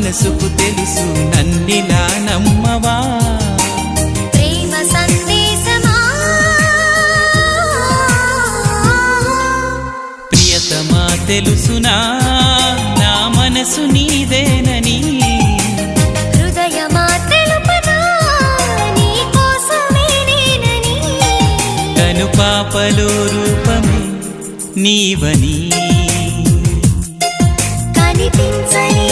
మనసుకు తెలుసు నన్నిలా నమ్మవా ప్రేమ సందేశమా ప్రియతమా తెలుసునా నా మనసు నీదేనని హృదయమా తెలుపనా నీ కోసమే నేనని కనుపాపలో రూపమే నీవని కనిపించని